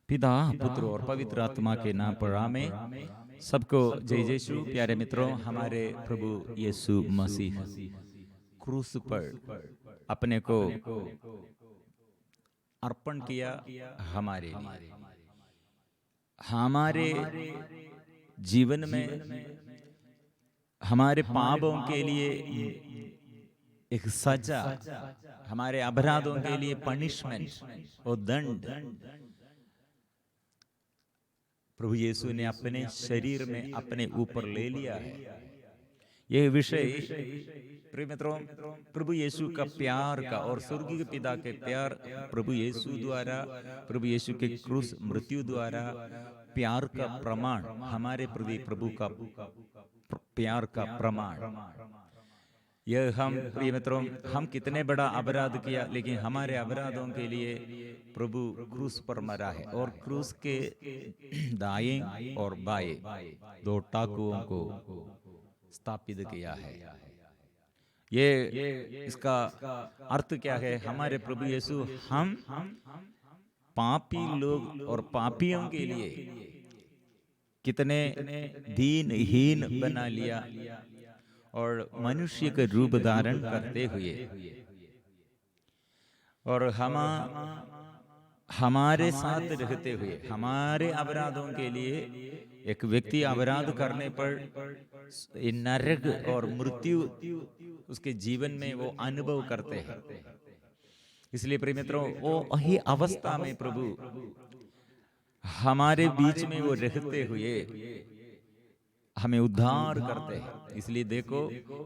पिता, पुत्र और पवित्र आत्मा के नाम पर आमीन। सबको जय यीशु। प्यारे मित्रों, हमारे प्रभु यीशु मसीह क्रूस पर अपने को अर्पण किया हमारे लिए। हमारे जीवन में हमारे पापों के लिए एक सजा, हमारे अपराधों के लिए पनिशमेंट और दंड प्रभु यीशु ने अपने शरीर में अपने ऊपर ले लिया है। यह विषय प्रिय मित्रों, प्रभु यीशु का प्यार का और स्वर्गीय पिता के प्यार, प्रभु यीशु द्वारा, प्रभु यीशु के क्रूस मृत्यु द्वारा प्यार का प्रमाण, हमारे प्रति प्रभु का प्यार का प्रमाण। यह हम प्रिय मित्रों, हम कितने बड़ा अपराध किया, लेकिन हमारे अपराधों के लिए प्रभु क्रूस पर मरा है और क्रूस के दाएं और बाएं दो टाकुओं को स्थापित किया है। ये इसका अर्थ क्या है? हमारे प्रभु यीशु हम पापी लोग और पापियों के लिए कितने दीनहीन बना लिया और मनुष्य के रूप धारण करते हुए और हमारे साथ रहते हुए हमारे अपराधों के लिए एक व्यक्ति अपराध करने पर नरक और मृत्यु उसके जीवन में वो अनुभव करते हैं। इसलिए प्रिय मित्रों, वो वही अवस्था में प्रभु हमारे बीच में वो रहते हुए हमें उद्धार करते हैं। इसलिए देखो,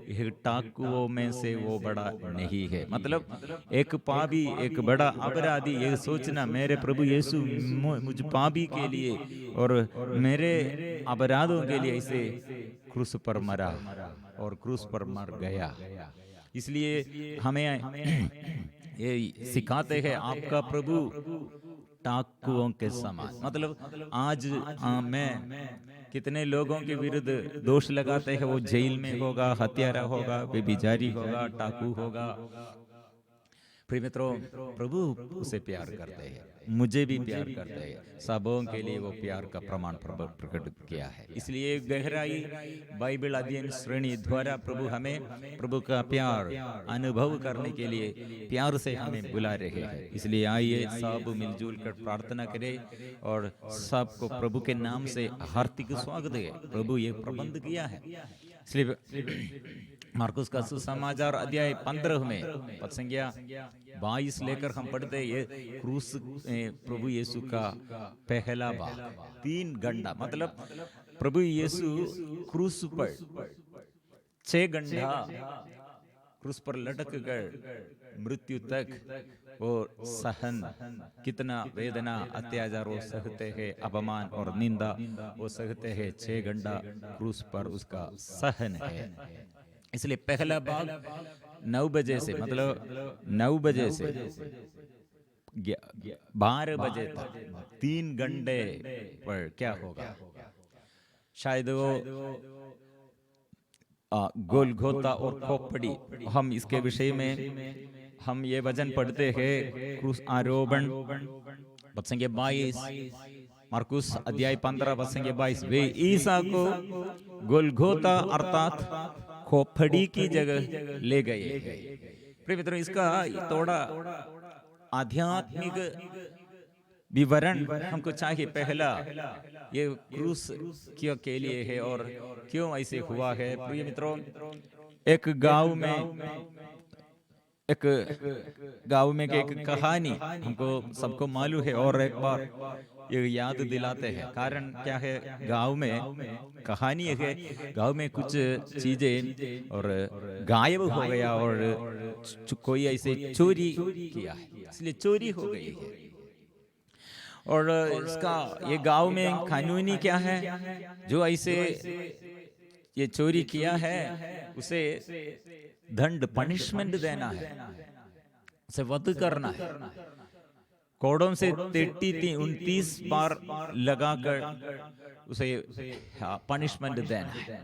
यह टाकुओं में से वो बड़ा नहीं है। मतलब एक पापी, एक बड़ा अपराधी, ये सोचना मेरे प्रभु यीशु मुझ पापी के लिए और मेरे अपराधों के लिए इसे क्रूस पर मरा और क्रूस पर मर गया। इसलिए हमें ये सिखाते हैं, आपका प्रभु टाकुओं के समान। मतलब आज मैं कितने लोगों के विरुद्ध दोष लगाते हैं, वो जेल में होगा, हत्यारा होगा, बेबिजारी होगा, टाकू होगा। प्रिय मित्रों, प्रभु उसे प्यार करते हैं, मुझे भी प्यार करते हैं, सबों के लिए वो प्यार का प्रमाण प्रकट किया है। इसलिए गहराई बाइबल अध्ययन श्रेणी द्वारा प्रभु हमें प्रभु का प्यार अनुभव करने के लिए प्यार से हमें बुला रहे हैं। इसलिए आइए सब मिलजुल कर प्रार्थना करें और सबको प्रभु के नाम से हार्दिक स्वागत है। प्रभु ये प्रबंध किया है। इसलिए मार्कुस का सुसमाचार अध्याय 15 में पद संख्या 22 लेकर हम पढ़ते, ये क्रूस प्रभु यीशु का पहला भाग 3 घंटा। मतलब प्रभु यीशु क्रूस पर 6 घंटा क्रूस पर लटक कर मृत्यु तक वो सहन, कितना वेदना अत्याचार वो सहते हैं, अपमान और निंदा वो सहते हैं। 6 घंटा क्रूस पर उसका सहन है। इसलिए पहला भाग 9 बजे से, मतलब 9 बजे से 12 बजे तक 3 घंटे पर क्या होगा? शायद वो गोलगोता और खोपड़ी, हम इसके विषय में हम ये वचन पढ़ते हैं। क्रूस आरोहण पद संख्या 22, मार्कुस अध्याय 15 पद संख्या 22, वे ईसा को गोलगोता अर्थात खोपड़ी की जगह ले गए। प्रिय मित्रों, इसका थोड़ा आध्यात्मिक विवरण हमको चाहिए। पहला, ये क्रूस क्यों के लिए है और क्यों ऐसे हुआ है? प्रिय मित्रों, एक गांव में एक कहानी हमको सबको मालूम है और एक बार ये याद दिलाते हैं। कारण क्या है? गांव में कहानी है, गांव में कुछ चीजें और गायब हो गया और कोई ऐसे चोरी किया है, इसलिए चोरी हो गई है। और इसका ये गांव में कानूनी क्या है? जो ऐसे ये चोरी किया है उसे दंड, पनिशमेंट देना है, उसे वध करना है। कोड़ों से 29 बार लगाकर उसे पनिशमेंट देना है।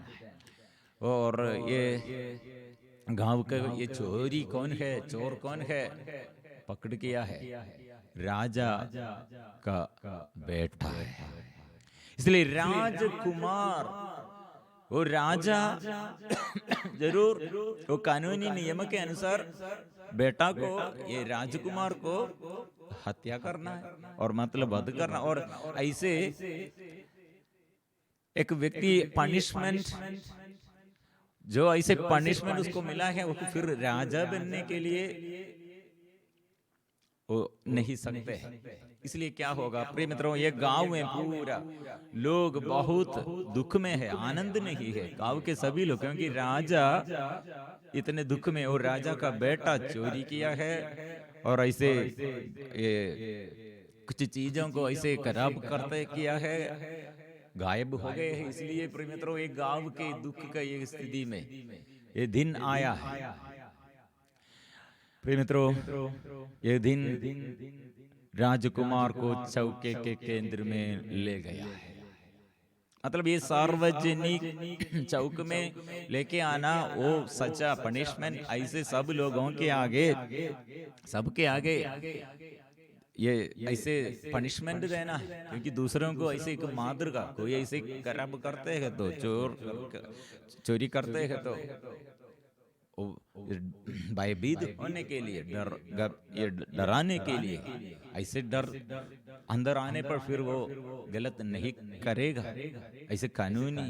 और ये गांव का ये चोरी कौन है, चोर कौन है, पकड़ किया है। राजा का बेटा है। इसलिए राजकुमार, वो राजा जरूर वो कानूनी नियम के अनुसार बेटा को, ये राजकुमार को हत्या करना है और मतलब वध करना। और ऐसे एक व्यक्ति पनिशमेंट, जो ऐसे पनिशमेंट उसको मिला है, वो फिर राजा बनने के लिए वो नहीं सकते हैं। इसलिए क्या होगा प्रिय मित्रों, ये गांव में पूरा लोग बहुत दुख में है, आनंद नहीं है गांव के सभी लोग, क्योंकि राजा इतने दुख में, और राजा का बेटा चोरी किया है और ऐसे कुछ चीजों को ऐसे खराब करते किया है, गायब हो गए हैं। इसलिए प्रिय मित्रों, एक गांव के दुख का ये स्थिति में ये दिन आया है। प्रिय मित्रों, ये दिन राजकुमार को चौके के केंद्र में ले गया है। मतलब ये सार्वजनिक चौक में लेके आना, वो सजा, पनिशमेंट, ऐसे सब लोगों के आगे, सबके आगे ये ऐसे पनिशमेंट देना है, क्योंकि दूसरों को ऐसे एक मादर का कोई ऐसे खराब करते हैं तो, चोरी करते हैं तो भयभीत होने के लिए, ये डराने के लिए, ऐसे डर अंदर आने पर फिर वो गलत नहीं करेगा, ऐसे कानूनी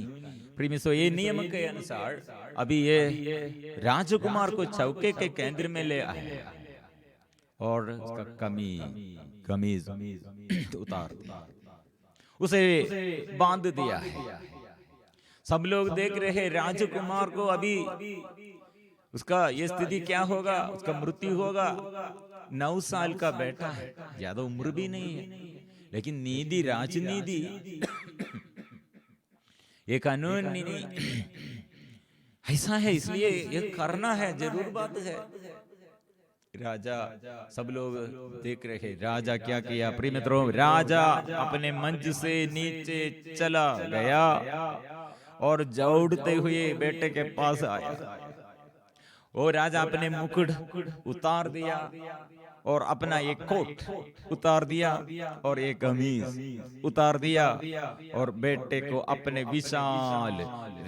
प्रीमिस। ये नियम के अनुसार अभी ये राजकुमार को चौके के केंद्र में ले आया और उसका कमीज उतार दिया, उसे बांध दिया है। सब लोग देख रहे हैं राजकुमार को, अभी उसका ये स्थिति क्या होगा, उसका मृत्यु होगा। 9 साल का बेटा है, ज्यादा उम्र भी नहीं है, लेकिन नीति, राजनीति, ये कानून नहीं ऐसा है, इसलिए ये करना है, जरूर बात है। राजा, सब लोग देख रहे, राजा क्या किया प्रिय मित्रों, राजा अपने मंच से नीचे चला गया और दौड़ते हुए बेटे के पास आया। वो राजा अपने मुकुट उतार दिया और अपना एक कोट उतार दिया और एक कमीज उतार दिया और बेटे को अपने विशाल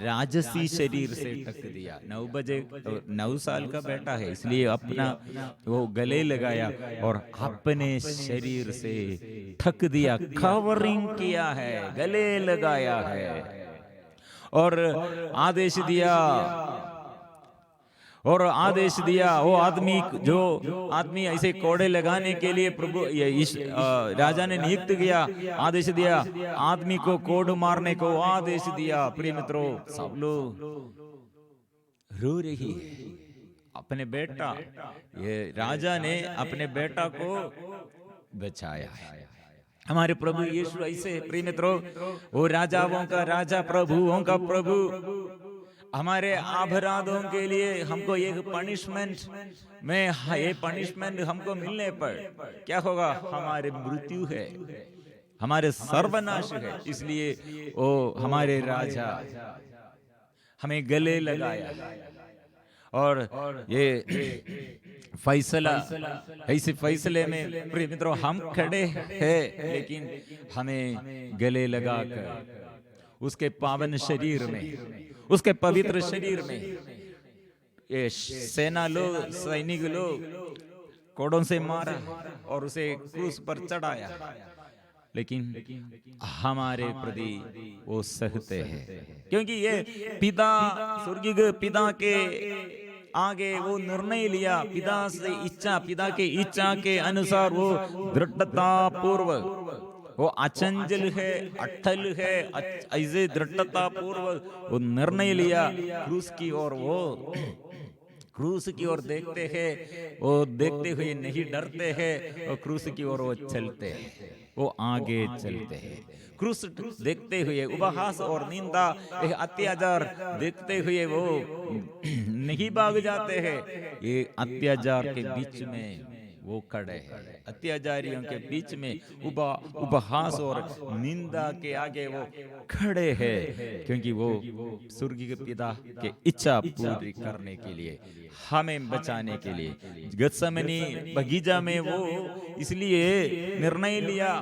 राजसी शरीर से ढक दिया। 9 साल का बेटा है, इसलिए अपना वो गले लगाया और अपने शरीर से ढक दिया, कवरिंग किया है, गले लगाया है और आदेश दिया। वो आदमी, जो आदमी ऐसे कोड़े लगाने के लिए प्रभु राजा ने नियुक्त किया, आदेश दिया, आदमी को कोड़ मारने को आदेश दिया। प्रिय मित्रों, सब लोग रो रही है अपने बेटा, ये राजा ने अपने बेटा को बचाया है। हमारे प्रभु यीशु ऐसे प्रिय मित्रों, वो राजाओं का राजा, प्रभुओं का प्रभु, हमारे अपराधों के लिए हमको एक पनिशमेंट में, ये पनिशमेंट हमको मिलने पर क्या होगा, हमारे मृत्यु है, हमारे सर्वनाश है। इसलिए वो हमारे राजा हमें गले लगाया और ये फैसला, ऐसे फैसले में प्रिय मित्रों हम खड़े हैं, लेकिन हमें गले लगाकर उसके पावन शरीर में, उसके पवित्र शरीर में ये सेना लोग, सैनिक लोग कोड़ों से मारा और उसे क्रूस पर चढ़ाया, लेकिन हमारे प्रति वो सहते हैं, क्योंकि ये पिता, स्वर्गीय पिता के आगे वो निर्णय लिया, पिता के इच्छा के अनुसार वो दृढ़ता पूर्वक, वो अचंचल है, अटल है, ऐसे दृढ़ता पूर्वक वो निर्णय लिया क्रूस की ओर। वो क्रूस की ओर देखते हैं, वो देखते हुए नहीं डरते हैं, और क्रूस की ओर वो चलते हैं, वो आगे चलते हैं। क्रूस देखते हुए उपहास और निंदा, अत्याचार देखते हुए वो नहीं भाग जाते हैं, ये अत्याचार के बीच में वो खड़े हैं। अत्याचारियों के बीच में उपहास और निंदा के आगे वो खड़े हैं, क्योंकि वो स्वर्गीय पिता के इच्छा पूरी करने के लिए, हमें बचाने के लिए गत्सेमनी बगीचा में वो इसलिए निर्णय लिया।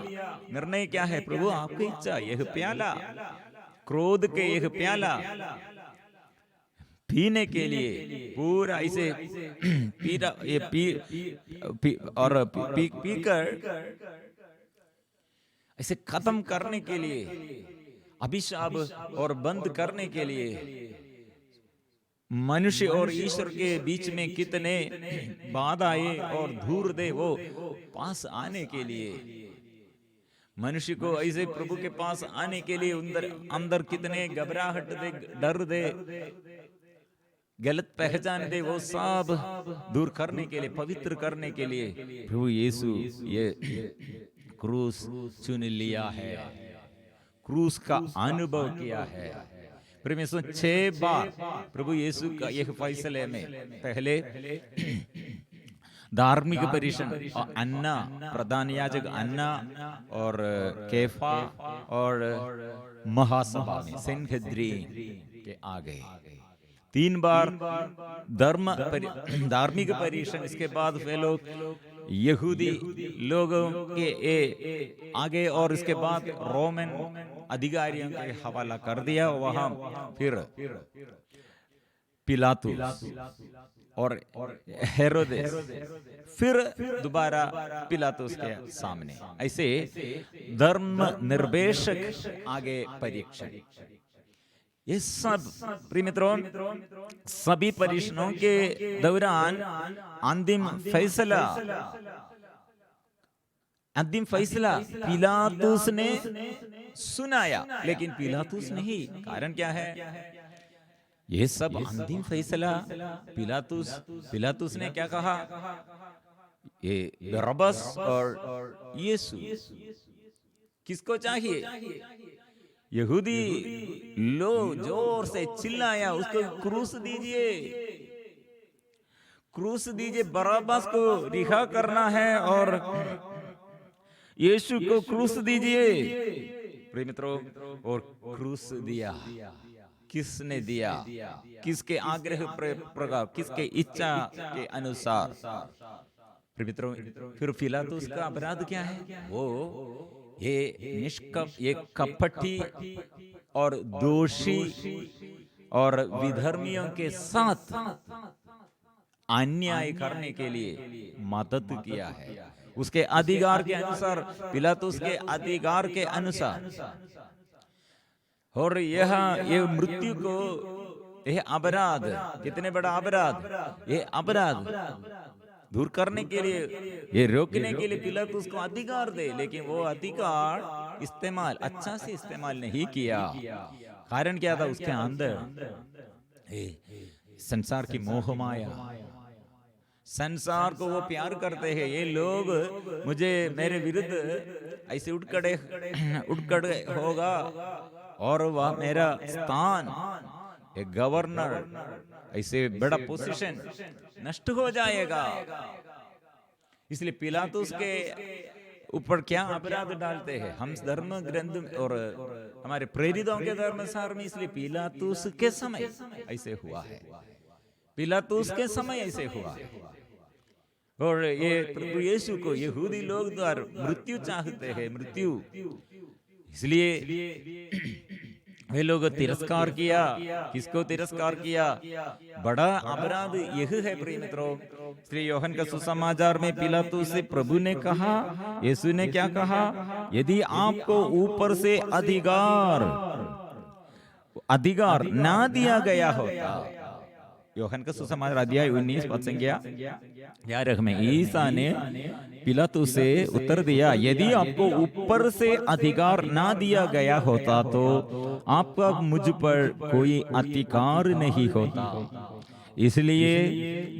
निर्णय क्या है? प्रभु आपकी इच्छा, यह प्याला, क्रोध के यह प्याला पीने के लिए, पूरा इसे पीकर इसे खत्म करने के लिए, अभिशाप और बंद करने के लिए, मनुष्य और ईश्वर के बीच में कितने बाधाएं और दूर दे वो पास आने के लिए, मनुष्य को ऐसे प्रभु के पास आने के लिए अंदर कितने घबराहट दे, डर दे, गलत पहचान दे, वो सब दूर करने के लिए, पवित्र करने के लिए प्रभु यीशु ये क्रूस चुन लिया है, क्रूस का अनुभव किया है। परमेश्वर 6 बार प्रभु यीशु का यह फैसले में, पहले धार्मिक परिषद और अन्ना, प्रधान याजक अन्ना और कैफा और महासभा में सेनहेद्रीन के आगे 3 बार धार्मिक परिषद, इसके बाद वे लोग यहूदी लोगों के आगे और इसके बाद रोमन अधिकारियों के हवाला कर दिया। वहां फिर पिलातुस और हेरोदेस, फिर दोबारा पिलातुस के सामने, ऐसे धर्म निर्देशक आगे परीक्षा। ये सब प्रिय मित्रों, सभी परीक्षणों के दौरान अंतिम फैसला पिलातुस ने सुनाया, लेकिन पिलातुस नहीं। कारण क्या है? ये सब अंतिम फैसला पिलातुस ने क्या कहा? ये बरअब्बास और यीशु किसको चाहिए? यहूदी लोग जोर से चिल्लाया, उसको क्रूस दीजिए, क्रूस दीजिए, बरअब्बास को रिहा करना है और यीशु को क्रूस दीजिए। प्रिय मित्रों, और क्रूस दिया। किसने दिया? किसके आग्रह प्रकार, किसके इच्छा के अनुसार? प्रिय मित्रों, फिर पिलातुस का अपराध क्या है? वो ये कपटी और दोषी और विधर्मियों के साथ अन्याय करने के लिए मदद किया है। उसके अधिकार के अनुसार, पिलातुस के अधिकार के अनुसार। और ये मृत्यु को, यह अपराध, कितने बड़ा अपराध, ये अपराध दूर करने के लिए, ये रोकने के लिए पिलातुस को अधिकार दे, लेकिन वो अधिकार अच्छा से इस्तेमाल नहीं किया। कारण क्या था? उसके अंदर संसार की मोह माया, संसार को वो प्यार करते हैं। ये लोग मेरे विरुद्ध ऐसे उठखड़े होगा और वह मेरा स्थान, एक गवर्नर, ऐसे बड़ा पोजीशन नष्ट हो जाएगा। इसलिए पिलातुस के ऊपर क्या अपराध डालते हैं हम धर्म ग्रंथ और हमारे प्रेरितों के धर्मसार में। इसलिए पिलातुस के समय ऐसे हुआ है, पिलातुस के समय ऐसे हुआ है। और ये प्रभु यीशु को यहूदी लोग द्वारा मृत्यु चाहते हैं, मृत्यु। इसलिए वे लोग तिरस्कार किया। किसको तिरस्कार किया? बड़ा अपराध यह है प्रिय मित्रों। श्री यूहन्ना का सुसमाचार में पिलातुस से प्रभु ने कहा, यीशु ने क्या कहा? यदि आपको ऊपर से अधिकार ना दिया गया होता। यूहन्ना का सुसमाचार अध्याय 19 पद संख्या 11 में ईसा ने पिलातुस से उत्तर दिया, यदि आपको ऊपर से अधिकार ना दिया गया होता तो आपका मुझ पर कोई अधिकार नहीं होता। इसलिए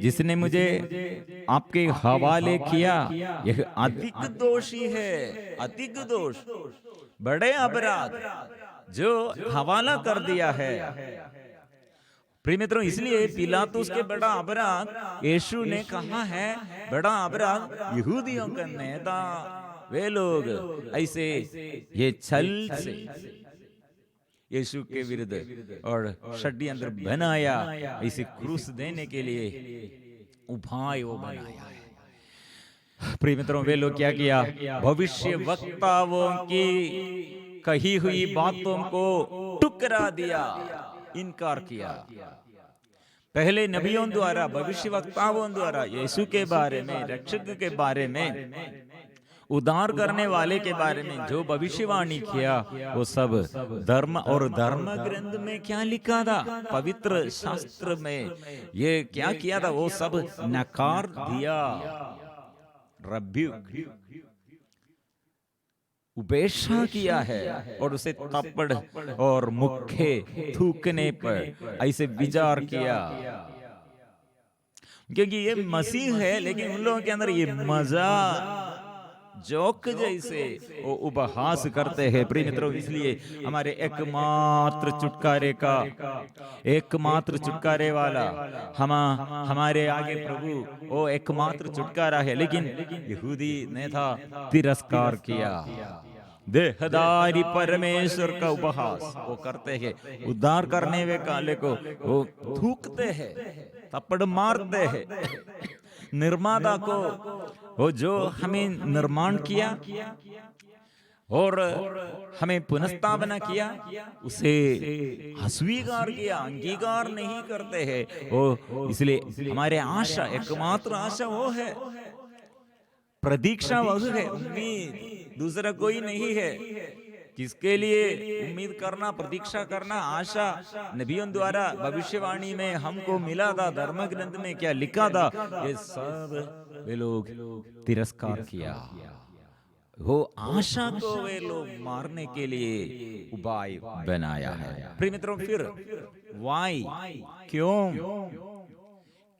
जिसने मुझे आपके हवाले किया यह अधिक दोषी है। अधिक दोष, बड़े अपराध जो हवाला कर दिया है। प्रिय मित्रों, इसलिए पिलातुस के बड़ा अपराध यीशु ने कहा है, बड़ा अपराध यहूदियों का नेता वे लोग ऐसे ये छल से यीशु के विरुद्ध और षड्यंत्र बनाया, इसे क्रूस देने के लिए उपाय वो बनाया है। प्रिय मित्रों, वे लोग क्या किया? भविष्य वक्ताओं की कही हुई बातों को ठुकरा दिया, इनकार किया। पहले नबियों द्वारा, भविष्य वक्ताओं द्वारा यीशु के बारे में, रक्षक के बारे में, उद्धार करने वाले के बारे में जो भविष्यवाणी किया, वो सब धर्म और धर्म ग्रंथ में क्या लिखा था, पवित्र शास्त्र में ये क्या किया था, वो सब नकार दिया, उपेक्षा किया है, और उसे थप्पड़ और मुक्के थूकने पर ऐसे विचार किया। क्योंकि ये मसीह है, लेकिन उन लोगों के अंदर ये मजा जोक जैसे वो उपहास करते हैं। प्रिय मित्रों, इसलिए हमारे एकमात्र छुटकारे वाला हमारे आगे प्रभु, वो एकमात्र छुटकारा है, लेकिन यहूदी ने था तिरस्कार किया। देहधारी परमेश्वर का उपहास वो करते हैं, उद्धार करने वाले को वो थूकते हैं, थप्पड़ मारते हैं। निर्माता को, वो जो हमें निर्माण किया और हमें पुनर्स्थापना किया, उसे अस्वीकार किया, अंगीकार नहीं करते हैं वो। इसलिए हमारे आशा, एकमात्र आशा वो है, प्रतीक्षा वह है, उम्मीद दूसरा कोई नहीं है। किसके लिए उम्मीद करना, प्रतीक्षा करना? आशा नबियों द्वारा भविष्यवाणी में हमको मिला था, धर्म ग्रंथ में क्या लिखा था, ये सब वे लोग तिरस्कार किया। वो आशा को वे लोग मारने के लिए उपाय बनाया है। प्रिय मित्रों, फिर वाई,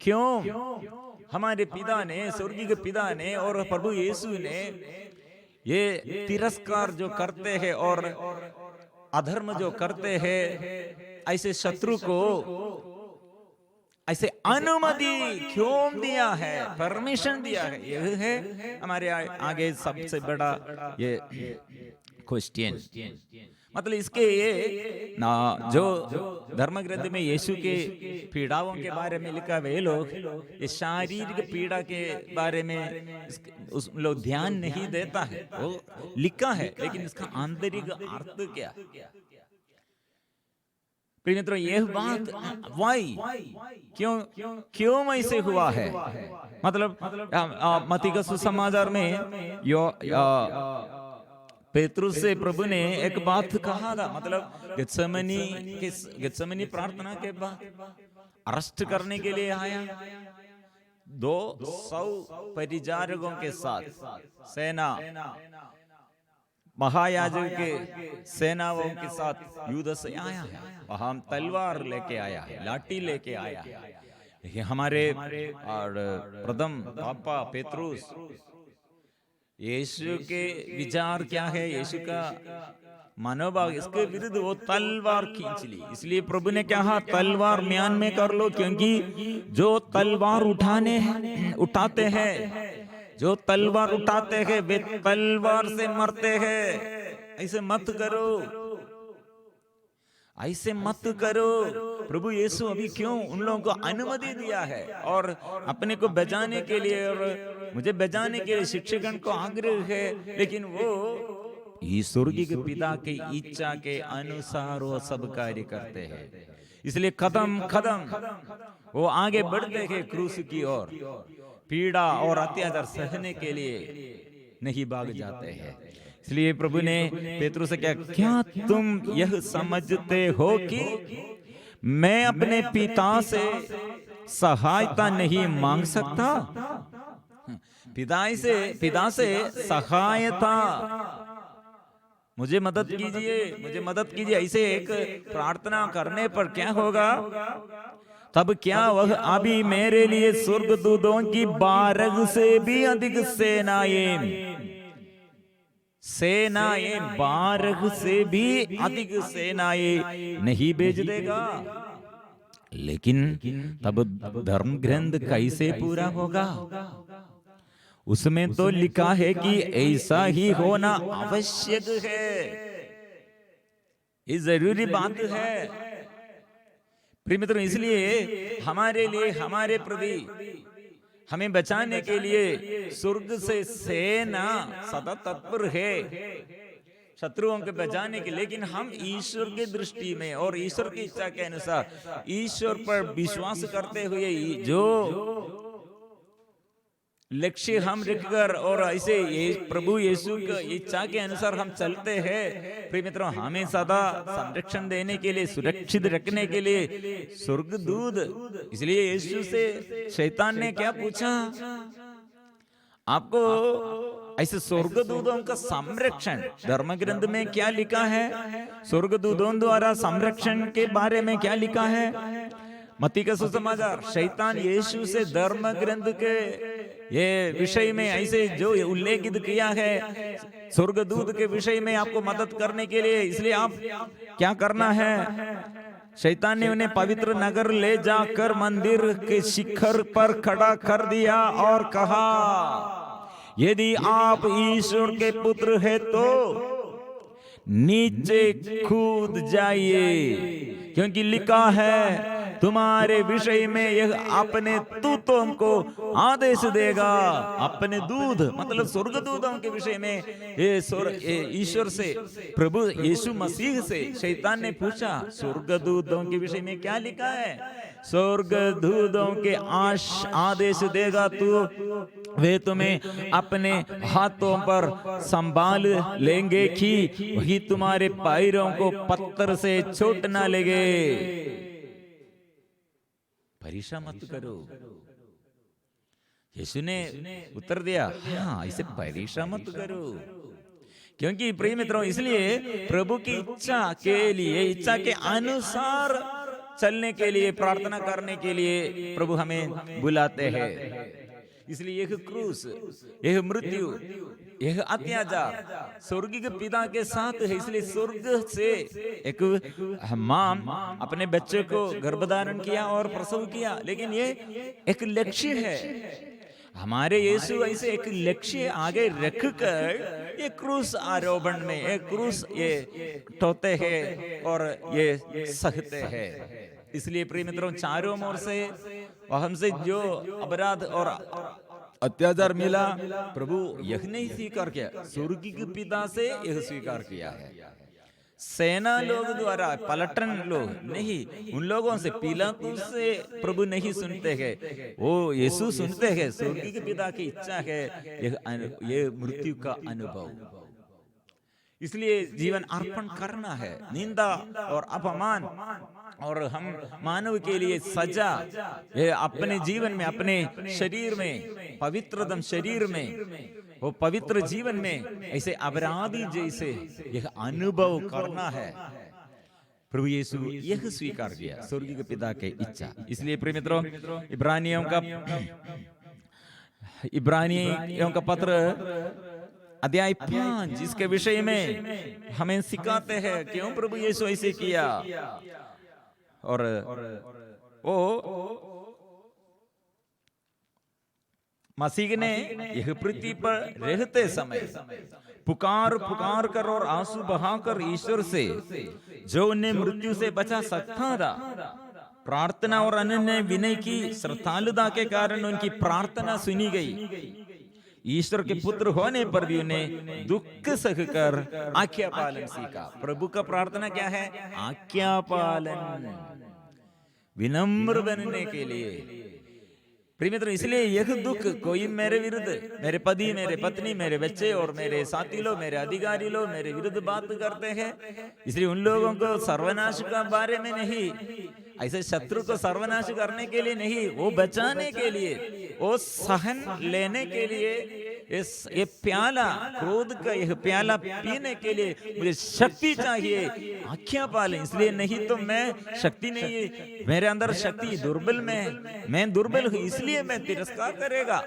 क्यों हमारे पिता ने, स्वर्गीय के पिता ने और प्रभु यीशु ने ये तिरस्कार जो करते हैं और अधर्म जो करते हैं, ऐसे शत्रु को ऐसे अनुमति क्यों दिया है, परमिशन दिया है? यह है हमारे आगे सबसे बड़ा ये क्वेश्चन। मतलब इसके ये ना, जो धर्म ग्रंथ में यीशु के पीड़ाओं के बारे में लिखा है, लोग ये शारीरिक पीड़ा के बारे में उस लोग ध्यान नहीं देता है, वो लिखा है, लेकिन इसका आंतरिक अर्थ क्या? प्रिय मित्रों, यह बात वाई, क्यों ऐसे हुआ है? मतलब मत्ती का सुसमाचार में पेतरुस से प्रभु ने एक बात कहा था। मतलब गत्सेमनी प्रार्थना के बाद अरेस्ट करने के लिए आया, 200 परिचारकों के साथ, सेना, महायाजक के सेनाओं के साथ युद्ध से आया है। वहां तलवार लेके आया है, लाठी लेके आया है। हमारे प्रथम पापा पेतरुस, यीशु के विचार क्या है, यीशु का मनोभाव, इसके विरुद्ध वो तलवार खींच ली। इसलिए प्रभु ने कहा, तलवार म्यान में कर लो, क्योंकि जो तलवार उठाते हैं वे तलवार से मरते हैं। ऐसे मत करो। प्रभु यीशु अभी क्यों उन लोगों को अनुमति दिया है, और अपने को बचाने के लिए और मुझे बचाने के लिए शिक्षकगण को आग्रह है, लेकिन वो स्वर्गीय के पिता की इच्छा के अनुसार वो सब कार्य करते हैं। इसलिए कदम वो आगे बढ़ते हैं क्रूस की ओर, पीड़ा और अत्याचार सहने के लिए नहीं भाग जाते हैं। इसलिए प्रभु ने पेतरुस से क्या तुम यह समझते हो कि मैं अपने पिता से सहायता नहीं मांग सकता? पिता से सहायता, मुझे मदद कीजिए, ऐसे एक प्रार्थना करने पर क्या होगा? तब क्या वह अभी मेरे लिए स्वर्गदूतों की 12 से भी अधिक सेनाएं 12 से भी अधिक सेनाएं नहीं भेज देगा? लेकिन तब धर्म ग्रंथ कैसे पूरा होगा? उसमें तो लिखा है कि ऐसा ही होना आवश्यक है, ये जरूरी बात है। प्रिय मित्रों, इसलिए हमारे लिए, हमारे प्रति, हमें बचाने के लिए स्वर्ग से सेना सदा तत्पर है शत्रुओं के बचाने के। लेकिन हम ईश्वर की दृष्टि में और ईश्वर की इच्छा के अनुसार ईश्वर पर विश्वास करते हुए जो लक्ष्य हम रखकर और ऐसे ये प्रभु यीशु की इच्छा के अनुसार हम चलते हैं, प्रिय मित्रों, हमें सदा संरक्षण देने के लिए, सुरक्षित रखने के लिए स्वर्गदूत। इसलिए यीशु से शैतान ने क्या पूछा? आपको ऐसे स्वर्गदूतों का संरक्षण धर्म ग्रंथ में क्या लिखा है? स्वर्गदूतों द्वारा संरक्षण के बारे में क्या लिखा है? मत्ती का सुसमाचार, शैतान यीशु से धर्म ग्रंथ के ये विषय में ऐसे जो उल्लेखित किया है स्वर्गदूत के विषय में आपको मदद करने के लिए। इसलिए आप क्या करना है? शैतान ने उन्हें पवित्र नगर ले जाकर मंदिर के शिखर पर खड़ा कर दिया और कहा, यदि आप ईश्वर के पुत्र हैं तो नीचे कूद जाइए, क्योंकि लिखा है तुम्हारे विषय में यह अपने दूतों को आदेश देगा। अपने दूत मतलब स्वर्गदूतों के विषय में ये ईश्वर से, प्रभु यीशु मसीह से शैतान ने पूछा, स्वर्गदूतों के विषय में क्या लिखा है? स्वर्गदूतों के आदेश देगा तो वे तुम्हें अपने हाथों पर संभाल लेंगे कि वही तुम्हारे पैरों को पत्थर से चोट ना लगे। परीक्षा मत करो। यीशु ने उत्तर दिया, हाँ, इसे परीक्षा मत करो। क्योंकि प्रिय मित्रों, इसलिए प्रभु की इच्छा के लिए, इच्छा के अनुसार चलने के लिए, प्रार्थना करने के लिए प्रभु हमें बुलाते हैं। इसलिए यह क्रूस, यह मृत्यु, यह अत्याचार स्वर्गीय पिता के साथ है। इसलिए स्वर्ग से एक मां अपने बच्चे को गर्भधारण किया और प्रसव किया, लेकिन ये एक लक्ष्य है। हमारे यीशु ऐसे एक लक्ष्य आगे रखकर ये क्रूस आरोहण में एक क्रूस ये ढोते हैं और ये सहते हैं। इसलिए प्रिय मित्रों, चारों ओर से हमसे जो अपराध और अत्याचार मिला, प्रभु यह नहीं स्वीकार किया, स्वर्गीय पिता से यह स्वीकार किया है। सेना लोग द्वारा, पलटन लोग नहीं, उन लोगों से, पिलातुस से प्रभु नहीं सुनते हैं, वो यीशु सुनते हैं। स्वर्गीय पिता की इच्छा है ये मृत्यु का अनुभव। इसलिए जीवन अर्पण करना है। निंदा और अपमान और हम मानव के लिए सजा, ये अपने जीवन में, अपने शरीर में, पवित्रतम शरीर में, वो पवित्र जीवन में ऐसे अपराधी जैसे यह अनुभव करना है। प्रभु यीशु यह स्वीकार किया, स्वर्गीय पिता के इच्छा। इसलिए प्रिय मित्रों, इब्रानियों का पत्र अध्याय 5 जिसके विषय में हमें सिखाते हैं क्यों प्रभु यीशु ऐसे किया। और वो मसीह ने यह पृथ्वी पर रहते समय पुकार पुकार कर और आंसू बहाकर ईश्वर से, जो उन्हें मृत्यु से बचा सकता था, प्रार्थना और अनन्य विनय की श्रद्धालुता के कारण उनकी प्रार्थना सुनी गई। ईश्वर के पुत्र होने पर भी उन्हें दुख सहकर आज्ञा पालन सीखा। प्रभु का प्रार्थना क्या है? आज्ञा पालन, विनम्र बनने के लिए। प्रिय मित्रों, इसलिए यह दुख कोई मेरे विरुद्ध, मेरे पति, मेरे पत्नी, मेरे बच्चे और मेरे साथी लोग, मेरे अधिकारी लोग मेरे विरुद्ध बात करते हैं, इसलिए उन लोगों को सर्वनाश का बारे में नहीं, ऐसे शत्रु को सर्वनाश करने के लिए नहीं, वो बचाने के लिए, वो सहन लेने के लिए, ये प्याला, क्रोध का यह प्याला पीने के लिए मुझे शक्ति चाहिए, आज्ञा पालन। इसलिए नहीं तो मैं शक्ति नहीं है, मेरे अंदर शक्ति दुर्बल में, मैं दुर्बल हूं, इसलिए मैं तिरस्कार करेगा।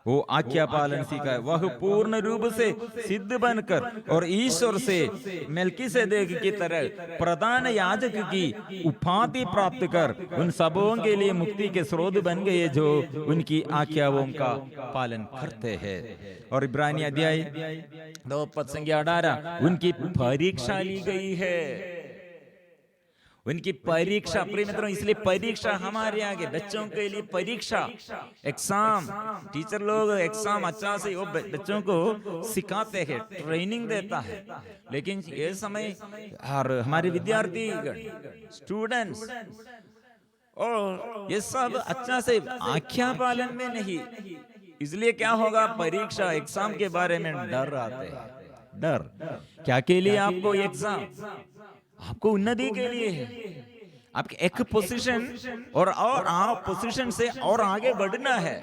वो आज्ञा पालन सिखाए, वह पूर्ण रूप से सिद्ध बनकर और ईश्वर से मेल्कीसेदेक की तरह प्रधान याजक की उपाधि प्राप्त कर उन सबों के लिए मुक्ति के स्रोत बन गए जो उनकी आज्ञाओं का पालन करते हैं। और इब्रानी अध्याय 2:18 उनकी परीक्षा ली गई है, उनकी परीक्षा। प्रिय मित्रों, इसलिए परीक्षा हमारे आगे बच्चों के लिए परीक्षा, एग्जाम, टीचर लोग एग्जाम अच्छा से वो बच्चों को सिखाते हैं, ट्रेनिंग देता है, लेकिन ये समय और हमारे विद्यार्थी स्टूडेंट्स और ये सब अच्छा से आज्ञा पालन में नहीं, इसलिए क्या होगा, परीक्षा एग्जाम के बारे में डर आते हैं। डर क्या के लिए? आपको एग्जाम आपको उन्नति के लिए है, आपके एक पोजीशन और आप पोजीशन से और आगे बढ़ना है।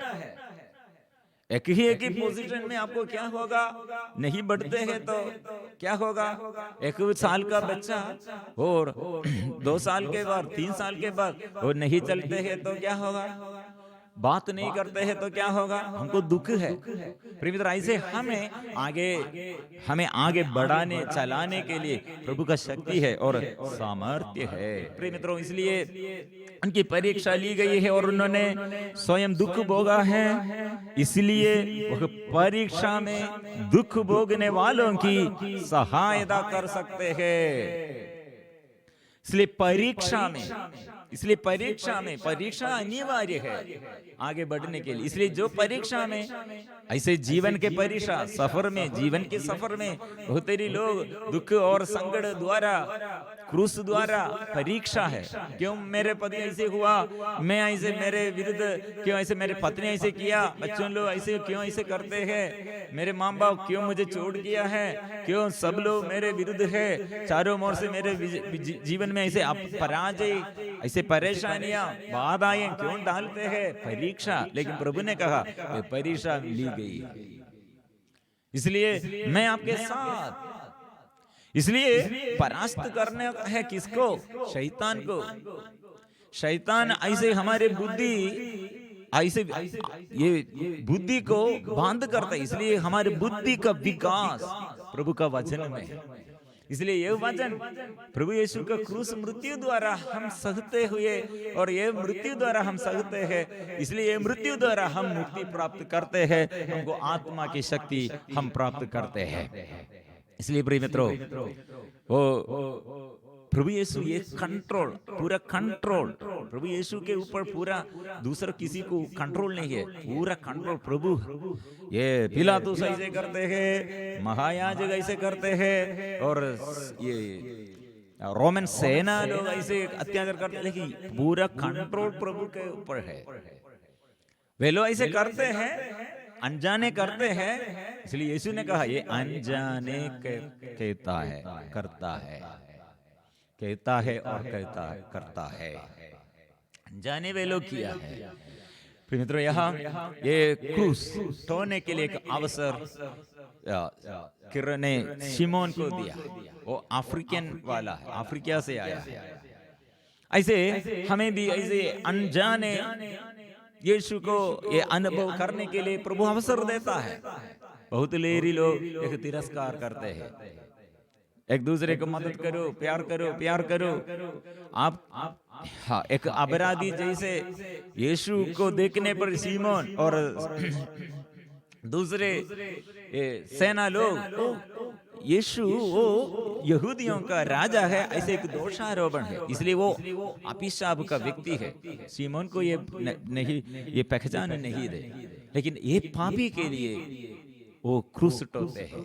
एक ही पोजीशन में आपको क्या होगा, नहीं बढ़ते हैं तो क्या होगा? 1 साल का बच्चा और 2 साल के बाद 3 साल के बाद वो नहीं चलते हैं तो क्या होगा? बात नहीं करते हैं तो क्या होगा? हमको दुख है। प्रिय मित्र, ऐसे हमें आगे बढ़ाने चलाने के लिए प्रभु का शक्ति है और सामर्थ्य है। प्रिय मित्रों, इसलिए उनकी परीक्षा ली गई है और उन्होंने स्वयं दुख भोगा है, इसलिए वह परीक्षा में दुख भोगने वालों की सहायता कर सकते हैं। इसलिए परीक्षा अनिवार्य है आगे बढ़ने के लिए। इसलिए जो परीक्षा में ऐसे जीवन के परीक्षा सफर में, जीवन के सफर में बहुत सारे लोग दुख और संकट द्वारा, क्रूस द्वारा परीक्षा है। क्यों मेरे पति ऐसे हुआ, मैं ऐसे, मेरे विरुद्ध क्यों ऐसे, मेरे पत्नी ऐसे किया, बच्चों लोग ऐसे क्यों ऐसे करते हैं, मेरे माँ बाप क्यों मुझे छोड़ किया है, क्यों सब लोग मेरे विरुद्ध है, चारों ओर से मेरे जीवन में ऐसे पराजय, ऐसे परेशानियां, बाधाएं क्यों डालते हैं? परीक्षा। लेकिन प्रभु ने कहा परीक्षा ली गई, इसलिए मैं आपके साथ। इसलिए परास्त करने है किसको? शैतान को। शैतान ऐसे हमारे बुद्धि, ऐसे ये बुद्धि को बांध करता है, इसलिए हमारे बुद्धि का विकास प्रभु का वचन में। इसलिए ये वचन प्रभु यीशु का क्रूस मृत्यु द्वारा हम सहते हुए, और ये मृत्यु द्वारा हम सहते हैं, इसलिए ये मृत्यु द्वारा हम मुक्ति प्राप्त करते हैं, हमको आत्मा की शक्ति हम प्राप्त करते हैं। इसलिए प्रिय मित्रों, वो प्रभु यीशु ये कंट्रोल, पूरा कंट्रोल प्रभु यीशु के ऊपर, पूरा दूसरा किसी को कंट्रोल नहीं है, पूरा कंट्रोल प्रभु। ये पिलातुस ऐसे करते हैं, महायाजक ऐसे करते हैं, और ये रोमन सेना लोग ऐसे अत्याचार करते हैं, लेकिन पूरा कंट्रोल प्रभु के ऊपर है। वे लोग ऐसे करते हैं, अनजाने करते हैं, इसलिए यीशु ने कहा ये अनजाने कहता है, करता है, कहता है और करता है। अनजाने वे लोग किया है। फिर मित्रों, यहाँ ये क्रूस ढोने के लिए एक अवसर किरण ने शिमोन को दिया। वो अफ्रीकन वाला है, अफ्रीका से आया है। ऐसे हमें भी ऐसे अनजाने यीशु को ये अनुभव करने के लिए प्रभु अवसर देता है। बहुत लेरी लोग एक तिरस्कार करते हैं, एक दूसरे को मदद करो, प्यार करो, प्यार करो। आप हाँ, एक अपराधी जैसे यीशु को देखने पर शिमोन और दूसरे सेना लोग, यीशु वो यहूदियों का राजा है, ऐसे एक दोषारोपण है, इसलिए वो अभिशाप का व्यक्ति है। शिमोन को ये नहीं, ये पहचान नहीं दे, लेकिन ये पापी के लिए वो क्रूस टोकते हैं,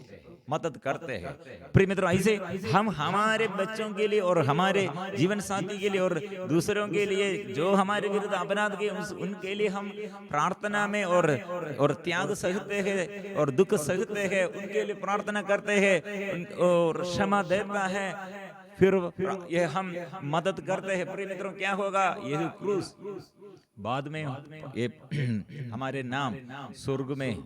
मदद करते हैं। प्रिय मित्रों, ऐसे हम हमारे बच्चों के लिए और हमारे जीवन साथी के लिए और दूसरों के लिए जो हमारे विरुद्ध अपराध किए, उनके लिए हम प्रार्थना में और त्याग सहते हैं और दुख सहते हैं, उनके लिए प्रार्थना करते हैं और क्षमा देता है, फिर ये हम मदद करते हैं। प्रिय मित्रों, क्या होगा? यह क्रूस बाद में ये हमारे नाम स्वर्ग में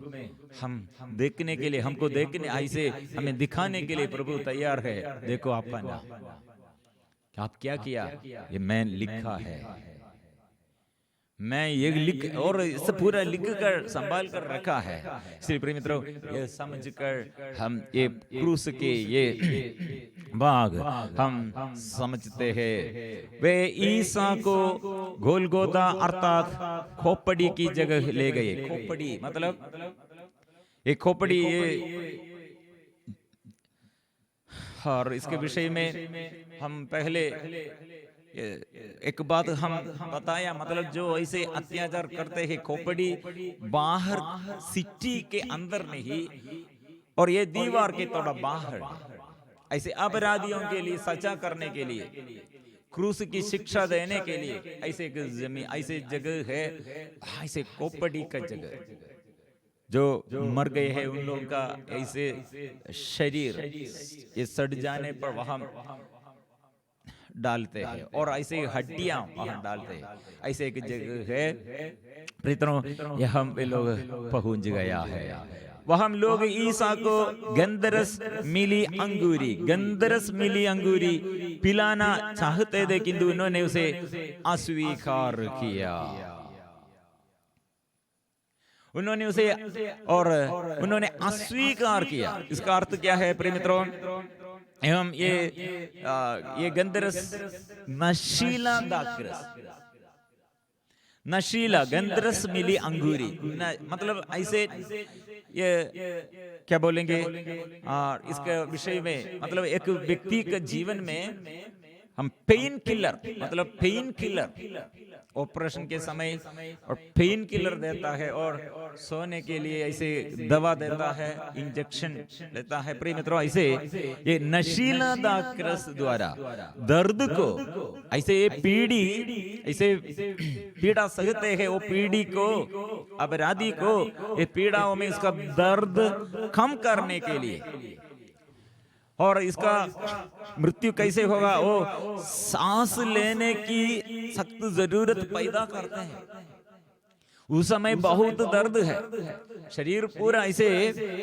हम देखने के लिए, हमको देखने, ऐसे हमें दिखाने के लिए प्रभु तैयार है। देखो आपका नाम, आप क्या किया, ये मैं लिखा है, मैं ये लिख और इसे पूरा लिख कर संभाल कर रखा है। इसलिए प्रिय मित्रों, ये समझकर हम ये क्रूस के ये भाग हम समझते हैं। वे ईसा को गोलगोथा अर्थात खोपड़ी की जगह ले गए। खोपड़ी मतलब ये खोपड़ी, ये और इसके विषय में हम पहले एक बात हम बताया, मतलब जो ऐसे अत्याचार करते हैं, खोपड़ी बाहर सिटी के अंदर नहीं और ये दीवार के थोड़ा बाहर, ऐसे अपराधियों के लिए सजा करने के लिए, क्रूस की शिक्षा देने के लिए ऐसे एक जमीन, ऐसे जगह है, ऐसे खोपड़ी का जगह, जो मर गए हैं उन लोगों का ऐसे शरीर ये सड़ जाने पर वहां डालते हैं और ऐसे हड्डियां वहां डालते हैं। ऐसे एक जगह है प्रीतरों, ये हम पे लोग पहुंच गया है। वह हम लोग ईसा को गंदरस मिली अंगूरी पिलाना चाहते थे, किंतु उन्होंने उसे अस्वीकार किया। उन्होंने उसे और उन्होंने अस्वीकार किया। इसका अर्थ क्या है प्रिय मित्रों? एवं ये गंदरस नशीला दाखरस, नशीला गंदरस मिली अंगूरी, मतलब ऐसे ये क्या बोलेंगे इसके विषय में, मतलब एक व्यक्ति के जीवन में हम पेन किलर, मतलब पेन किलर ऑपरेशन के समय और पेन किलर देता है और सोने के लिए ऐसे दवा देता है, इंजेक्शन देता है। प्रिय मित्रों, ऐसे ये नशीला दाखरस द्वारा दर्द को, ऐसे ये पीड़ी, ऐसे पीड़ा सहते हैं वो पीड़ी को, अपराधी को ये पीड़ाओं में इसका दर्द कम करने के लिए, और इसका मृत्यु कैसे होगा, वो सांस लेने की सख्त जरूरत पैदा करते हैं। उस समय बहुत दर्द है, शरीर पूरा ऐसे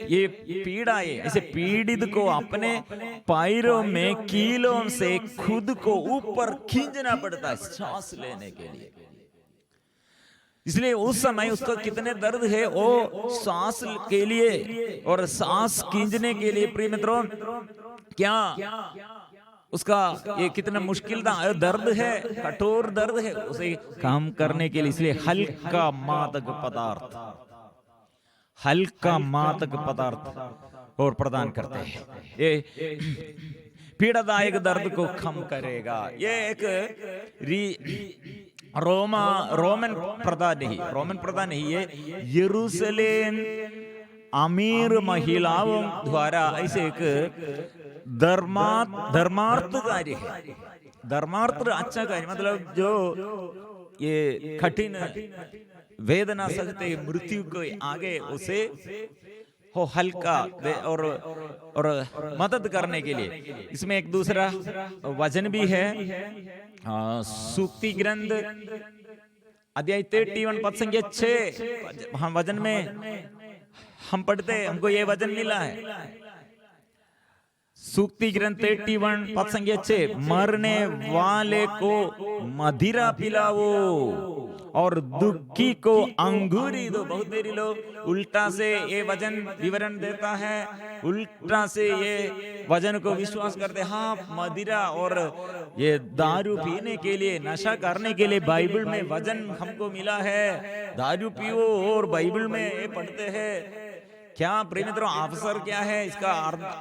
ये पीड़ा है, ऐसे पीड़ित को अपने पैरों में कीलों से खुद को ऊपर खींचना पड़ता है सांस लेने के लिए। इसलिए उस समय उसका कितने दर्द है, वो सांस के लिए और सांस खींचने के लिए प्रिय मित्रों क्या उसका ये कितना मुश्किल था, दर्द है, कठोर दर्द है, उसे काम करने के लिए इसलिए हल्का मादक पदार्थ, हल्का मादक पदार्थ और प्रदान करते हैं। ये पीड़ादायक दर्द को कम करेगा। ये एक रोमन प्रथा नहीं, ये यरूशलेम अमीर महिलाओं द्वारा ऐसे एक धर्मार्थ कार्य है। धर्मार्थ अच्छा कार्य मतलब जो ये कठिन वेदना सहते मृत्यु को आगे उसे हो हल्का और मदद करने के लिए। इसमें एक दूसरा वचन भी है, सूक्ति ग्रंथ अध्याय 31 पद संख्या 6, हम वचन में हम पढ़ते हैं, हमको ये वचन मिला है। सूक्ति ग्रंथ 31 पद संख्या 6, मरने वाले को मदिरा पिलाओ और दुखी को अंगूरी दो। बहुत देरी लोग उल्टा से ये वचन विवरण देता है, उल्टा से ये वचन को विश्वास करते। हाँ, मदिरा और ये दारू पीने के लिए, नशा करने के लिए बाइबल में वचन हमको मिला है, दारू पियो और बाइबल में ये पढ़ते हैं। क्या प्रिय मित्रों अवसर क्या है, इसका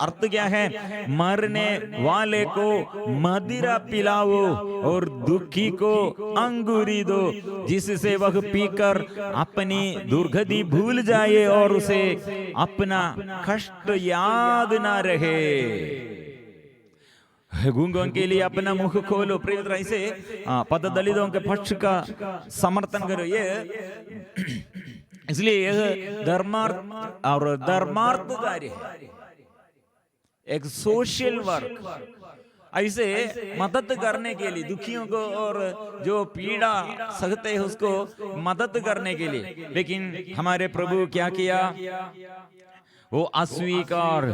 अर्थ क्या है? मरने वाले को मदिरा पिलाओ और दुखी को अंगूरी दो, जिससे वह पीकर अपनी दुर्गति भूल जाए और उसे अपना कष्ट याद ना रहे। गूंगों के लिए अपना मुख खोलो। प्रिय मित्रों, ऐसे पद दलितों के पक्ष का समर्थन करो। ये इसलिए यह धर्मार्थ कार्य है, एक सोशल वर्क, ऐसे मदद करने के लिए दुखियों को और जो पीड़ा सहते हैं उसको मदद करने के लिए। लेकिन हमारे प्रभु क्या किया? वो अस्वीकार,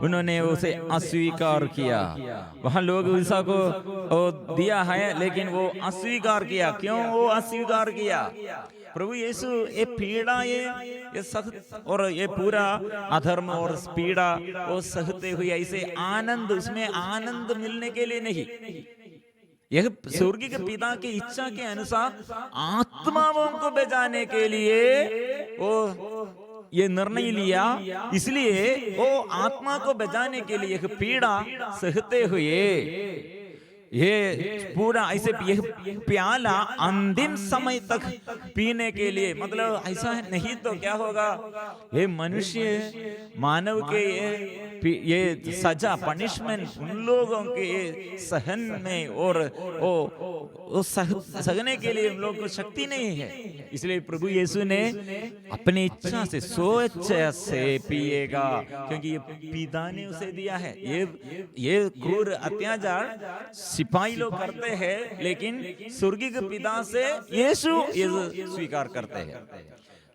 उन्होंने उसे अस्वीकार किया। वहां लोग ईसा को दिया है, लेकिन वो अस्वीकार किया। क्यों वो अस्वीकार किया? प्रभु यीशु ये पीड़ा, ये सख्त और ये पूरा अधर्म और पीड़ा वो सहते हुए ऐसे आनंद, उसमें आनंद मिलने के लिए नहीं, यह स्वर्गीय के पिता की इच्छा के अनुसार आत्माओं को बचाने के लिए वो ये निर्णय लिया। इसलिए वो आत्मा को बचाने के लिए एक पीड़ा सहते हुए ये पूरा ऐसे यह प्याला अंतिम समय तक पीने के लिए, मतलब ऐसा नहीं तो क्या होगा, ये मनुष्य मानव के ये सजा पनिशमेंट उन लोगों के सहन में और वो सहने के लिए उन लोगों को शक्ति नहीं है। इसलिए प्रभु यीशु ने अपनी इच्छा से स्वेच्छा से पिएगा, क्योंकि ये पिता ने उसे दिया है। ये क्रूर अत्याचार सिपाही लोग करते हैं, लेकिन स्वर्गीय के पिता से यीशु ये स्वीकार करते हैं।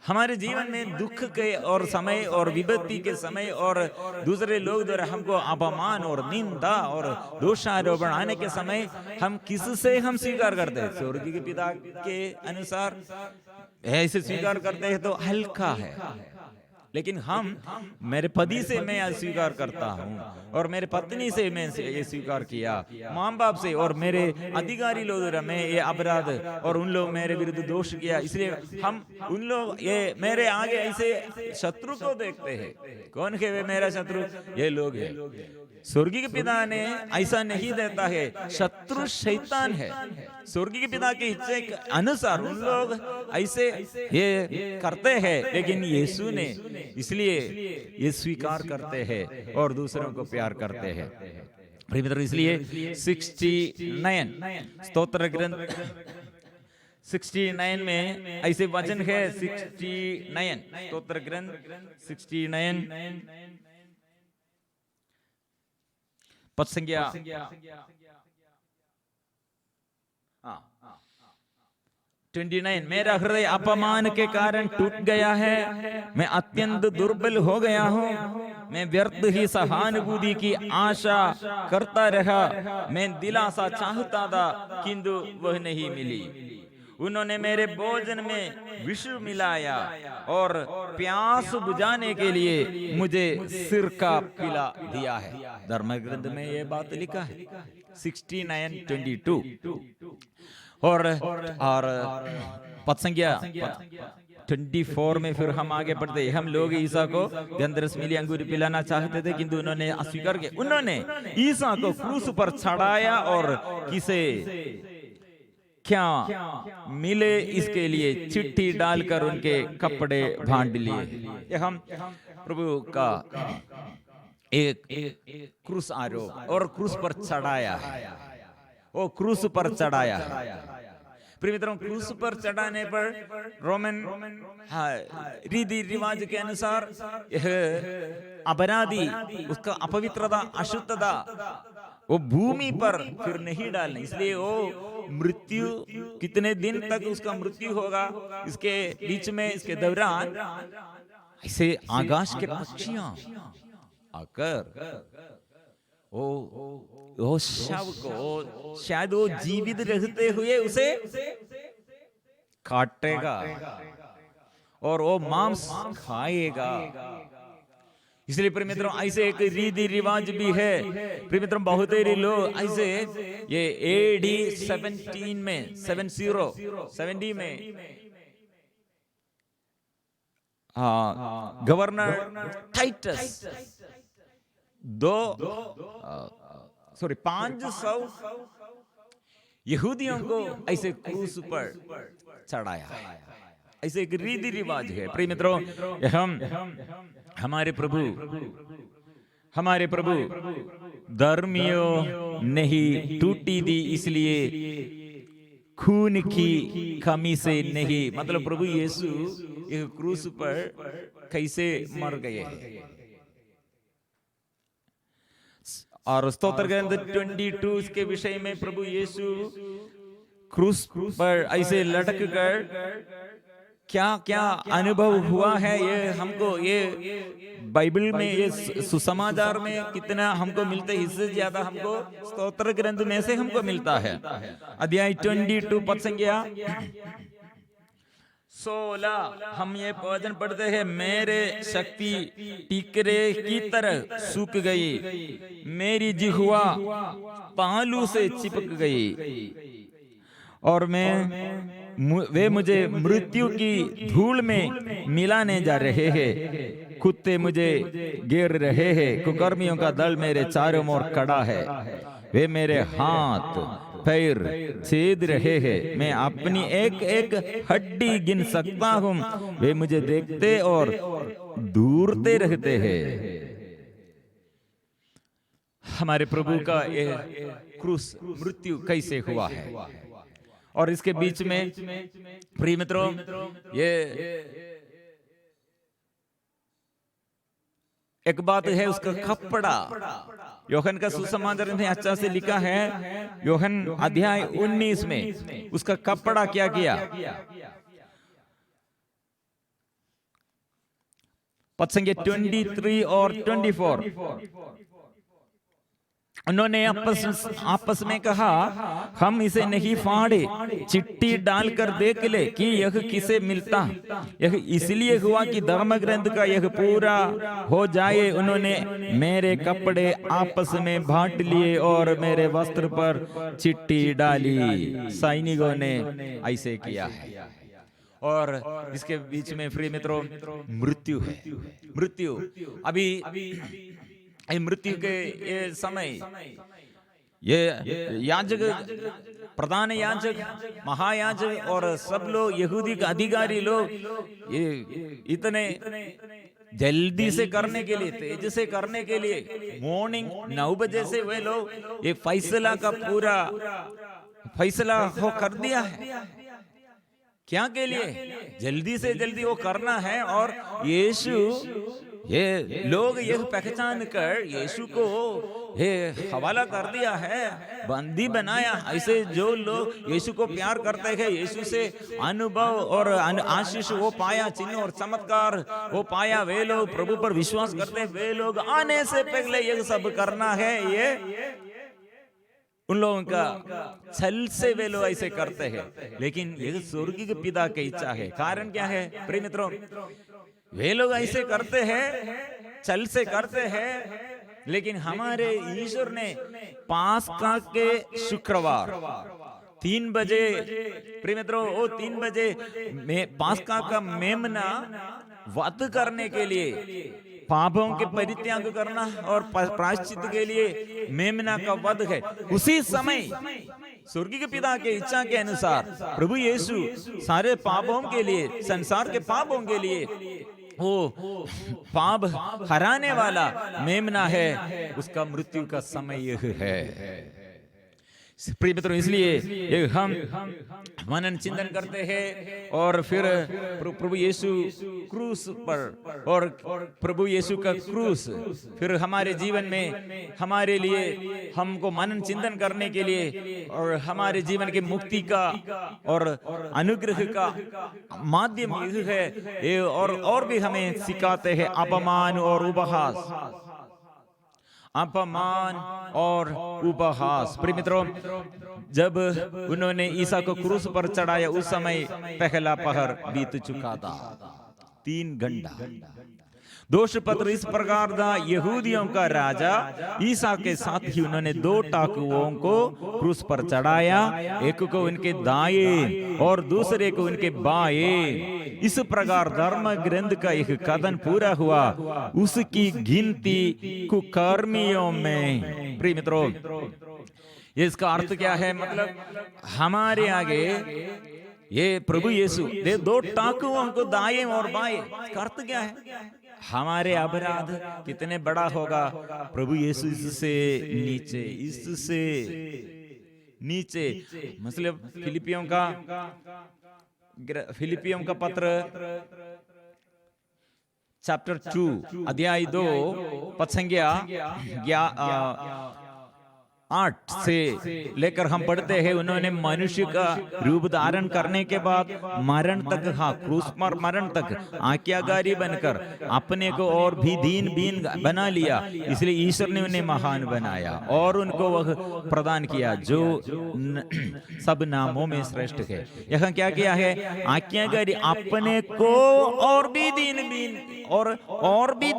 हमारे जीवन में दुख के और समय और विपत्ति के समय और दूसरे लोग द्वारा हमको अपमान और निंदा और दोषारोपण आने के समय हम किससे हम स्वीकार करते हैं? स्वर्गीय के पिता के अनुसार ऐसे स्वीकार करते हैं तो हल्का है। लेकिन हम मेरे पति से मैं स्वीकार करता हूँ, और मेरे पत्नी से मैं ये स्वीकार किया, माँ बाप से और मेरे अधिकारी लोग मैं ये अपराध और उन लोग मेरे विरुद्ध दोष किया, इसलिए हम उन लोग ये मेरे आगे ऐसे शत्रु को देखते हैं। कौन है वे मेरा शत्रु? ये लोग हैं। स्वर्गीय के पिता ने ऐसा नहीं देता है, शत्रु शैतान है। स्वर्गीय के पिता की इच्छा के अनुसार उन लोग ऐसे ये करते हैं, लेकिन यीशु ने इसलिए ये स्वीकार करते हैं और दूसरों को प्यार करते हैं। प्रिय मित्र, इसलिए 69 स्तोत्र ग्रंथ 69 में ऐसे वचन है, 69 स्तोत्र ग्रंथ 69 पद संज्ञा 29, मेरा हृदय अपमान के कारण टूट गया है, मैं अत्यंत दुर्बल हो गया हूँ, मैं व्यर्थ ही सहानुभूति की आशा करता रहा, मैं दिलासा चाहता था किंतु वह नहीं मिली। उन्होंने मेरे भोजन में विष मिलाया और प्यास बुझाने के लिए मुझे सिरका पिला दिया है। धर्म ग्रंथ में यह बात लिखा है 69:22। और पद संज्ञा 24 में फिर हम आगे बढ़ते हैं। हम लोग ईसा को गंधरस मिली अंगूर पिलाना चाहते थे, किंतु उन्होंने अस्वीकार किया। उन्होंने ईसा को क्रूस पर चढ़ाया और किसे क्या मिले इसके लिए चिट्ठी डालकर उनके कपड़े बांध लिए। हम प्रभु का एक क्रूस आरोप और क्रूस पर चढ़ाया है, वो क्रूस पर चढ़ाया है। प्रिय मित्रों, क्रूस पर चढ़ाने पर रोमन रीति रिवाज के अनुसार यह अपराधी, उसका अपवित्रता अशुद्धता वो भूमि पर फिर नहीं डालने, इसलिए वो मृत्यु कितने दिन तक उसका मृत्यु होगा, इसके बीच में इसके दौरान ऐसे आकाश के पक्षियां आकर वो शव को शायद वो जीवित रहते हुए उसे काटेगा और वो मांस खाएगा। इसलिए प्रिय मित्रों, ऐसे एक रीति रिवाज भी है। प्रिय मित्रों, बहुत ही लोग ऐसे ये AD 70 में गवर्नर टाइटस 500 यहूदियों को ऐसे क्रूस पर चढ़ाया। ऐसे एक रीति रिवाज है। प्रिय मित्रों, हमारे प्रभु धर्मियों नहीं टूटी दी, इसलिए खून की कमी से नहीं, मतलब प्रभु यीशु एक क्रूस पर कैसे मर गए हैं। और स्तोत्र ग्रंथ 22 के विषय में प्रभु यीशु क्रूस पर ऐसे लटक कर क्या क्या अनुभव हुआ है, ये हमको ये बाइबल में, ये सुसमाचार में कितना हमको मिलते है, इससे ज्यादा हमको स्तोत्र ग्रंथ में से हमको मिलता है। अध्याय 22 पद संख्या 16 हम ये वचन पढ़ते हैं, मेरे शक्ति टिकरे की तरह सूख गई, मेरी जिह्वा तालू से चिपक गई, और वे मुझे मृत्यु की धूल में मिलाने जा रहे हैं, कुत्ते मुझे घेर रहे हैं, कुकर्मियों का दल मेरे चारों ओर खड़ा है, वे मेरे हाथ पैर छेद रहे हैं, मैं अपनी एक एक हड्डी गिन सकता हूँ, वे मुझे देखते और दूरते रहते हैं। हमारे प्रभु का यह क्रूस मृत्यु कैसे हुआ है, और इसके बीच में प्रिय मित्रों ये एक बात है, उसका कपड़ा। यूहन्ना का सुसमाचार में अच्छा से लिखा है, यूहन्ना अध्याय 19 में उसका कपड़ा क्या किया, पद संख्या 23 और 24, उन्होंने आपस में कहा, हम इसे नहीं फाड़े, चिट्ठी डालकर देख ले कि यह किसे मिलता। यह इसलिए हुआ कि धर्म ग्रंथ का यह पूरा हो जाए। उन्होंने मेरे कपड़े आपस में बांट लिए और मेरे वस्त्र पर चिट्ठी डाली। सैनिकों ने ऐसे किया है। और इसके बीच में प्रिय मित्रों मृत्यु है। मृत्यु अभी मृत्यु के ये समय ये याजक, प्रधान याजक, महायाजक और सब लोग यहूदी के अधिकारी लोग ये इतने जल्दी से करने के लिए, तेज से करने के लिए मॉर्निंग 9 बजे से वे लोग ये फैसला का पूरा फैसला हो कर दिया है। क्या के लिए? जल्दी से जल्दी वो करना है। और यीशु, ये लोग यह पहचान कर यीशु को हवाला कर दिया है, बंदी बनाया। ऐसे जो लोग यीशु को प्यार करते हैं, यीशु से अनुभव और आशीष वो पाया, चिन्ह और चमत्कार वो पाया, वे लोग प्रभु पर विश्वास करते हैं, वे लोग आने से पहले यह सब करना है। ये उन लोगों का छल से वे लोग ऐसे करते हैं, लेकिन यह स्वर्गीय पिता की इच्छा है। कारण क्या है प्रिय मित्रों? वे लोग ऐसे करते हैं, छल से करते हैं, लेकिन हमारे ईश्वर ने पास्का के शुक्रवार 3 बजे, प्रिय मित्रों वो 3 बजे पास्का का मेमना वध करने के लिए, पापों के परित्याग करना और प्रायश्चित के लिए मेमना का वध है। उसी समय स्वर्गीय पिता के इच्छा के अनुसार प्रभु यीशु सारे पापों के लिए, संसार के पापों के लिए वो पाप हराने वाला मेमना है, उसका मृत्यु का समय यह है। प्रिय मित्रों इसलिए हम मनन चिंतन करते हैं और फिर प्रभु यीशु क्रूस पर, और प्रभु यीशु का क्रूस फिर हमारे जीवन में हमारे लिए, हमको मनन चिंतन करने के लिए और हमारे जीवन के मुक्ति का और अनुग्रह का माध्यम यह है। ये और भी हमें सिखाते हैं अपमान और उपहास, अपमान और उपहास। प्रिय मित्रों जब उन्होंने ईसा को क्रूस पर चढ़ाया, उस समय पहला पहर बीत चुका था, 3 घंटा। दोष पत्र इस प्रकार था, यहूदियों का राजा ईसा के साथ ही उन्होंने 2 टाकुओं को क्रूस पर चढ़ाया, एक को उनके दाएं और दूसरे को उनके बाएं। इस प्रकार धर्म ग्रंथ का एक कथन पूरा हुआ, उसकी गिनती कुकर्मियों में। प्रिय मित्रों ये इसका अर्थ क्या है? मतलब हमारे आगे ये प्रभु यीशु 2 टाकुओं को दाएं और बाएं, इसका अर्थ क्या है? हमारे अपराध कितने बड़ा होगा, प्रभु यीशु इससे नीचे, इससे नीचे। मतलब फिलिपियों का पत्र चैप्टर 2 अध्याय 2 पद संख्या 8 से लेकर हम पढ़ते हैं, उन्होंने मनुष्य का रूप धारण करने के बाद मरण तक, हाँ क्रूस पर मरण तक आज्ञाकारी बनकर अपने को और भी दीन बना लिया। इसलिए ईश्वर ने उन्हें महान बनाया और उनको वह प्रदान किया जो सब नामों में श्रेष्ठ है। यहाँ क्या किया है? आज्ञाकारी अपने को और भी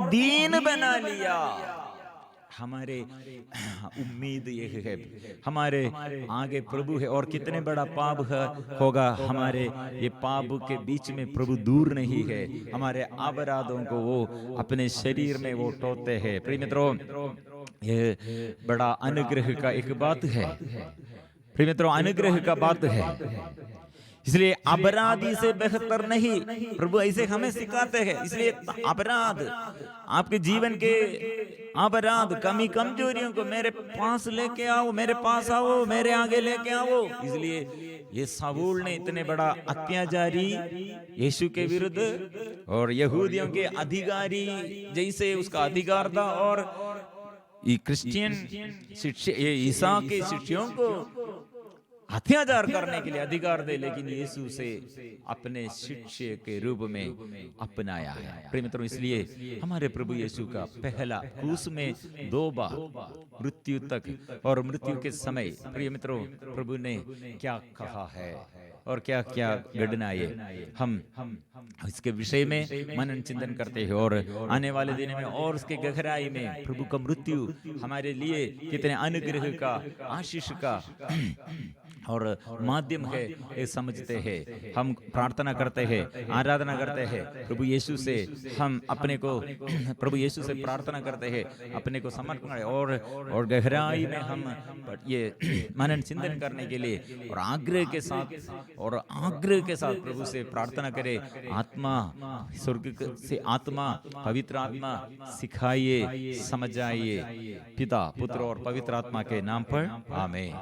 दीन बना लिया। हमारे उम्मीद ये है, हमारे आगे प्रभु है और कितने बड़ा पाप होगा हमारे ये पाप के बीच में प्रभु दूर नहीं है। हमारे अपराधों को वो अपने शरीर में वो टोते हैं। प्रिय मित्रों, ये बड़ा अनुग्रह का एक बात है। प्रिय मित्रों, अनुग्रह का बात है। इसलिए अपराधी से बेहतर नहीं, प्रभु ऐसे हमें सिखाते हैं। इसलिए अपराध, आपके जीवन के अपराध, कमी कमजोरियों को मेरे पास लेके आओ, मेरे पास आओ, मेरे आगे लेके आओ। इसलिए ये शाऊल ने इतने बड़ा अत्याचारी यीशु के विरुद्ध और यहूदियों के अधिकारी जैसे उसका अधिकार था, और ये क्रिश्चियन शिष्य, ये ईसा के शिष्यों को अत्याचार करने के लिए अधिकार दे, लेकिन यीशु से अपने शिष्य के रूप में अपनाया है। प्रिय मित्रों, इसलिए हमारे प्रभु यीशु का पहला क्रूस में 2 बार मृत्यु तक और मृत्यु के समय, प्रिय मित्रों, प्रभु ने क्या कहा है और क्या क्या घटनाएं, हम इसके विषय में मनन चिंतन करते हैं और आने वाले दिनों में और उसके गहराई में प्रभु का मृत्यु हमारे लिए कितने अनुग्रह का, आशीष का और माध्यम है, ये समझते हैं। हम प्रार्थना करते हैं, आराधना करते हैं प्रभु यीशु से, हम अपने को प्रभु यीशु से प्रार्थना करते हैं, अपने को समर्पण और गहराई में हम ये मनन चिंतन करने के लिए और आग्रह के साथ प्रभु से प्रार्थना करें। आत्मा, स्वर्ग से आत्मा, पवित्र आत्मा सिखाइए, समझाइए। पिता, पुत्र और पवित्र आत्मा के नाम पर आमीन।